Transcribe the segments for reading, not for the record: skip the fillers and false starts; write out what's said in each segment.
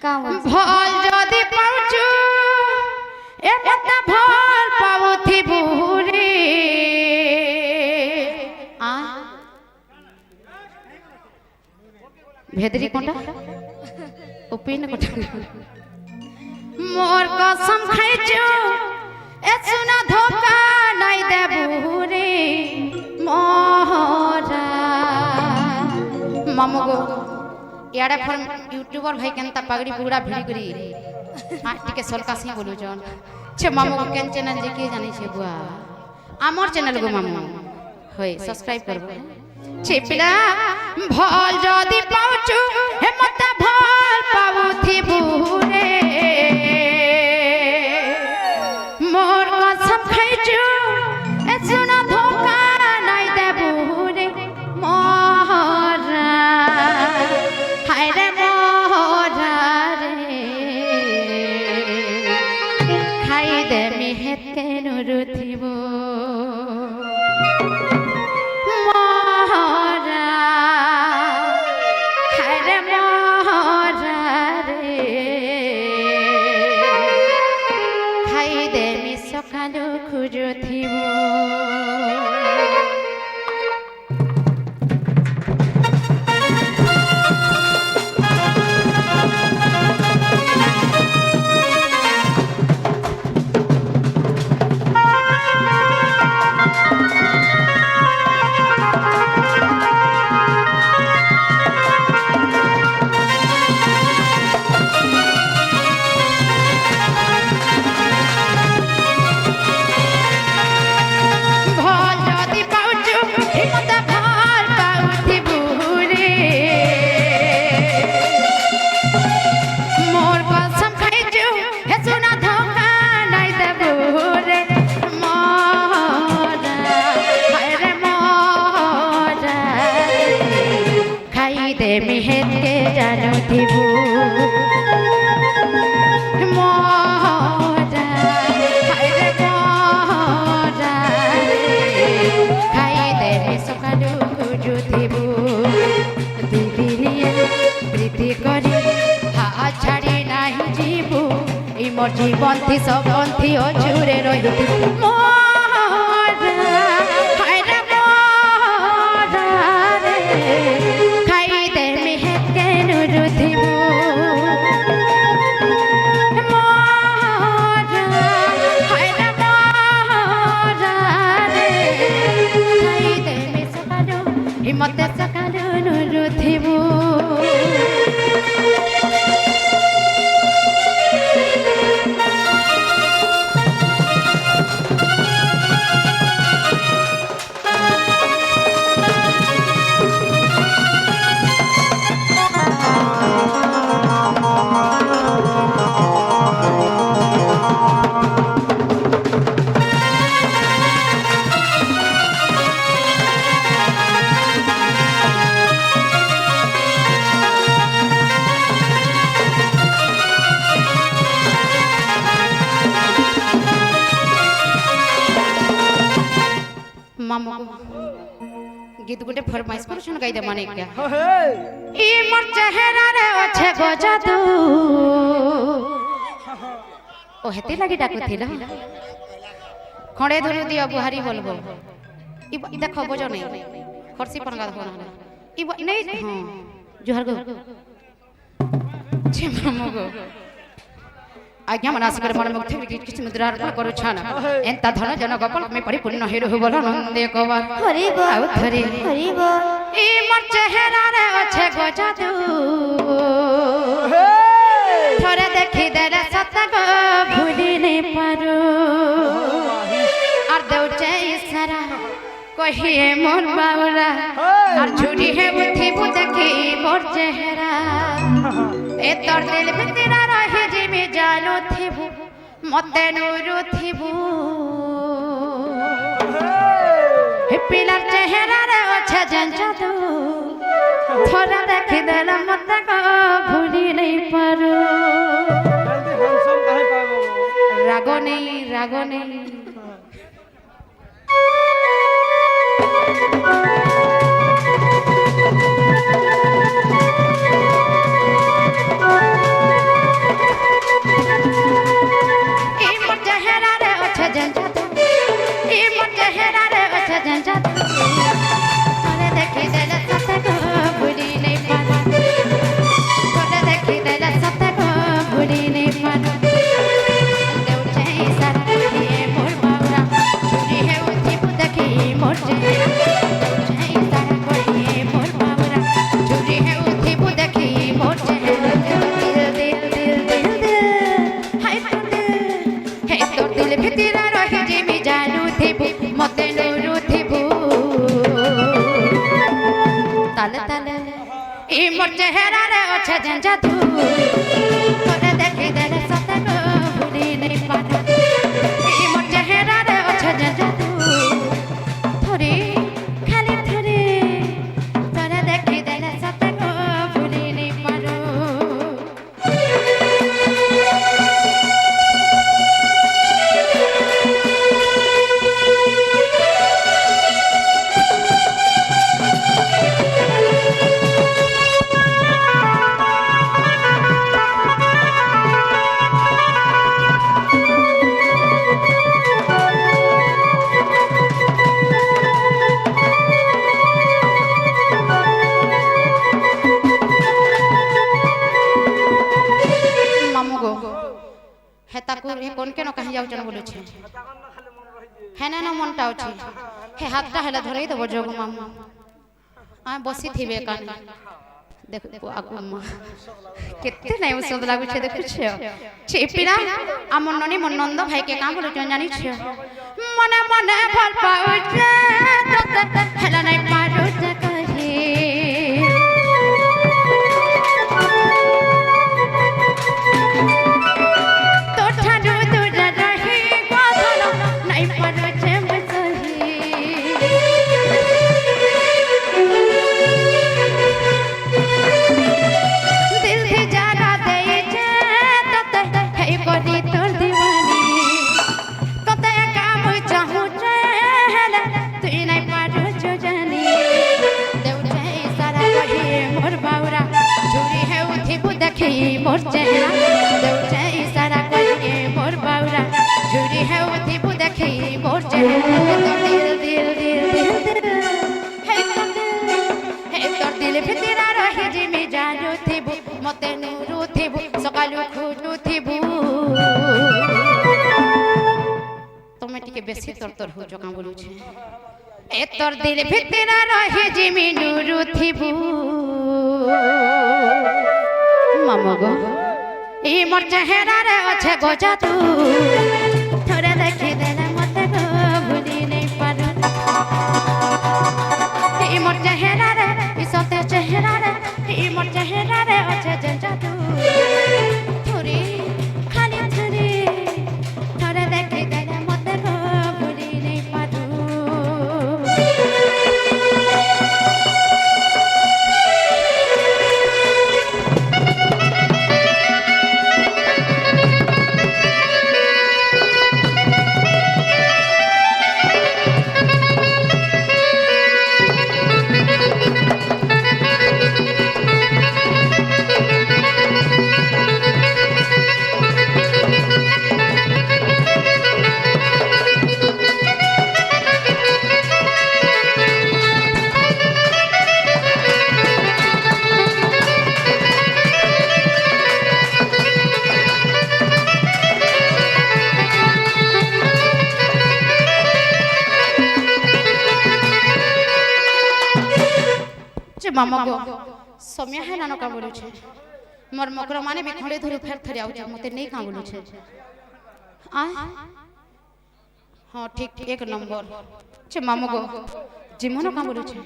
ভল যদি পাউছু এ মতে ভল পাউথি বুরে আ ভেদরি কোনটা ওপিন কোনটা মোর কসম খাইছো এ সুনা ধোকা নাই দেবু রে মোহরা মামুগো ইয়াড়ে ফর यूट्यूबर भाई केनता पगड़ी पुगड़ा भिड़ी करी आटी के सलका से बोलू जन छे मामू केन चैनल जे के जानि छे बुआ आमर चैनल गो मामू होय सब्सक्राइब करबो छे पिला भल जदी पाउछु हे मते भल पाउथि बुरे मोर कसम खाइछु ए सुना धोखा नाइ देबु रे मोहरा हाय रे मोहरा रे खाइ दे मिहेत के नुरुथिबो मोहरा हाय रे मोहरा रे खाइ दे मि सकालो खुजुथिबो मिहेत के जानो थिबू मोरा हाय रे मोरा खाइ दे मि सकालु खुजुथिबू दिदिरिए प्रीति करी हा छाड़ी नाही जीबू ई मोर जीवन थी सब बंथी अछुरे रहिथिबू मोरा हाय रे मोरा रे मते सकालु नुरुथिबू मामू गीत गुटे फरमाइश करछन गाइ दे माने क्या ई मोर चेहरा रे ओछे गजादू ओ हेते लागि डाकुथिला खड़े धरु दिया बुहारी बोलबो ई देखो बजो नै खरसी पनगा देखो ना ई नै हां जोहर गो छे मामू गो आज्ञा मनासी कर मन मुक्ति किछ मुद्रा अर्पण करू छान एंता धन जन गोपाल में परिपूर्ण हेरु बोल नंदे कवा हरि बोल हरि बोल ई मोर चेहरा रे ओछे गजादू थोरे देखि देले सत गो भूली नै पारू और देउचे इशारा कहिए मोर बावरा और झूठी है उठी बु देखि मोर चेहरा ए तोर दिल भितर रहे जिमे जानो थिबू मते नुरु थिबू हे पिलार चेहरा रे ओछे जंजादू थोड़ा देखि देला मते को भूली नहीं पारू रागो नहीं আছে যেন জাদু তোরে দেখি দেলে সতে গো ভুলি নেই পারু এই মোর চেহারারে আছে যেন জাদু থরে খালি থরে তোরে দেখি দেলে সতে গো ভুলি নেই পারু কোন কেন কাহি যাউছন বলুছে হ্যাঁ না মনটা আছে হে হাতটা হেলে ধরেই দেব যোগ মামু আমি বসি থিবে কান দেখো আকু মা কেতে নাই ঔষধ লাগুছে দেখুছ চেপিরা আমন ননি মন নন্দ ভাই কে কাম বলুছন জানিছ মনে মনে ভাল পাউছে ততে হেলা নাই পারুছে কহি मोर चेहरा देउचे इशारा करके मोर बाउरा झुरी है उठी बु देखी मोर चेहरा दिल दिल दिल दिल हे तोर दिल भितरा रही जिमी जानु थिबु मते नुरु थिबु सकालु खुजु थिबु तमे टिके बेसी तर हो जो का बोलु छे ए तोर दिल भितरा रही जिमी नुरु थिबु मामो गो ई मोर चेहरा रे अच्छे गो जादू थोड़े देखी देले मते गो भूली नहीं पारू ई मोर चेहरा रे ई सते चेहरा रे ई मोर चेहरा रे अच्छे जेन जादू थोड़ी खाली थोड़ी थोड़े देखी देले मते गो भूली नहीं पारू मामा गो समय है ना का बोलु छे मोर मकर माने भी खड़े धरे फेर थरे आउ मते नहीं का बोलु छे आ हां ठीक एक नंबर छे मामा गो जीमनो का बोलु छे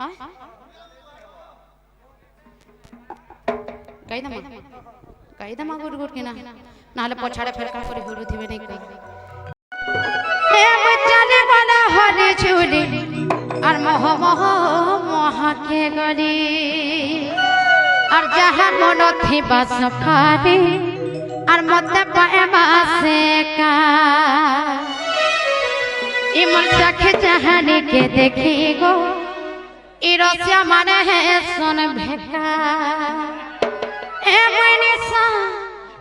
आ कायदा मा गुड़ गुड़ के ना नाले पछाड़े फेर का करे हुरु थिबे नहीं कई हे बच्चाने वाला हरे झूली और मोह मोह मोह के गली और जहाँ मनो थी बस खाली और मत पाए बासे का इमन देखे जहानी के देखी गो इरोसिया माने है सुन भेका ए मनीषा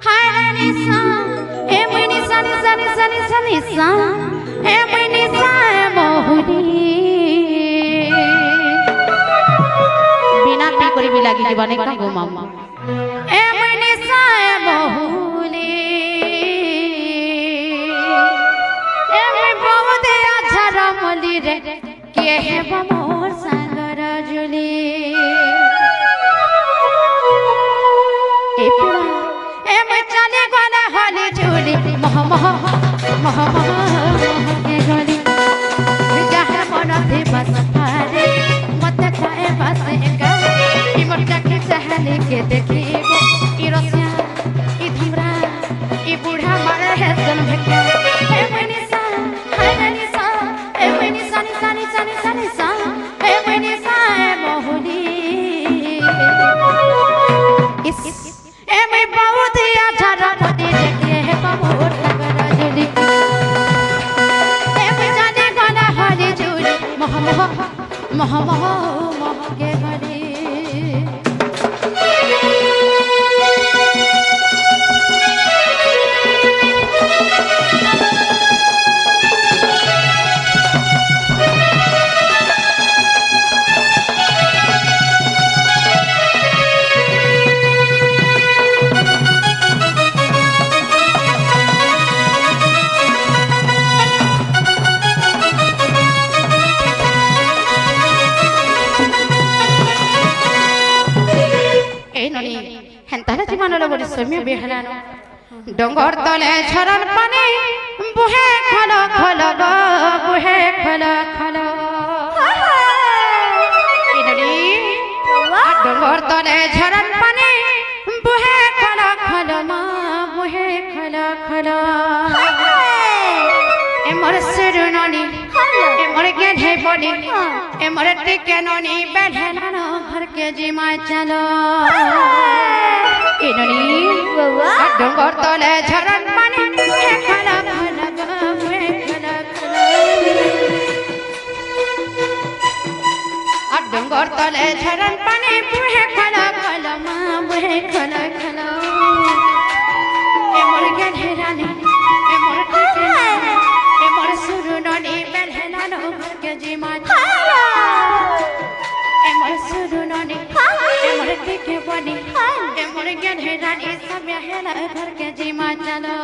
हाय मनीषा ए मनीषा निशा निशा निशा निशा ए मनीषा मोहनी बिना पी करी भी लागी जीवाने का गो मामा ए मनीषा मोहनी ए मैं बहुत अच्छा रमली रे के है मोर सागर जुली ए पुरा ए मैं चले गला हली झूली मह मह मह मह के गली जहाँ मन थी बस पारे मत खाए बस का ई मोर के सहले के देखिब ई रसिया ई धमरा ई बूढ़ा मारे है सन भेके ए मनीषा ए मनीषा निशानी सानी सानी सा ए मनीषा ए मोहनी इस ए मैं बहुत आझारा पति देखिए है पमोर लगरा जुली ए मैं जाने गाना हरी जुली मोह मोह मोह मोह मोह के घड़ी হেন্তালে জীবনলে বড়ি সৌম্য বেহারানো ডঙ্গর তলে ঝরন পানি বুহে খল খল গো বুহে খল খল ইনরি ডঙ্গর তলে ঝরন পানি বুহে খল খল মা বুহে খল খল এমর সুরননি এমর গেধে বনি এমর টিকে ননি বেঢেলানো ঘর के जिमा चलो इननी डोंगर तले झरन पानी खला खला गए खला खला डोंगर तले झरन पानी बुहे खला खला मां बुहे खला खला ए मोर गधेरानी ए मोर टिकेरानी ए मोर सुरुननी बेलहेलानो घर के जिमा चलो एमर सुरुननी एमर टिके बनी एमर गधेरानी सब हेला घर के जिमा चलो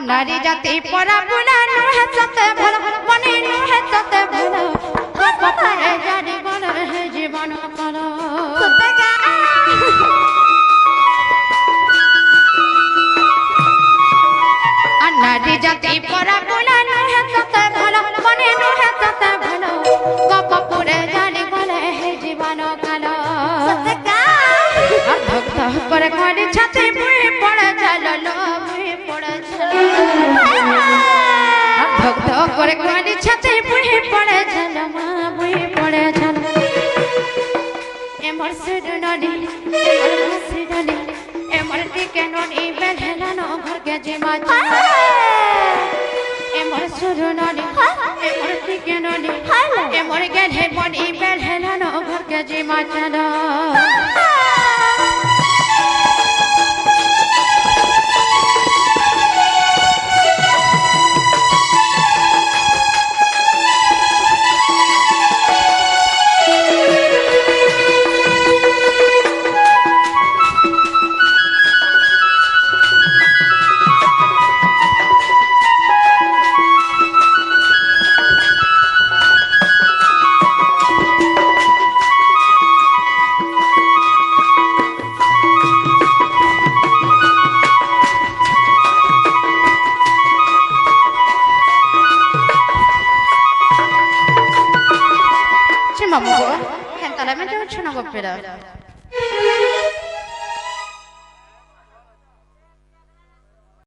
नारी जाति परा बुला नुहे सते भलो मने नुहे सते भलो कपरे जानी बोले है जीवन कलो नारी जाति परा बुला नुहे सते भलो मने नुहे सते भलो कपरे जानी बोले है जीवन कलो भक्त करे खाली छाती मुई पड़े चलो भक्त करे खाली छाते बुढ़े पड़े चल माँ बुढ़े पड़े चल एमर सुरुननी एमर सुरुननी एमर टिके ननी बेलहेलानो घर के जिमा चलो एमर सुरुननी एमर टिके ननी एमर गधे बनी बेलहेलानो घर के जिमा चलो Mama, hentar men tu cuna gopera.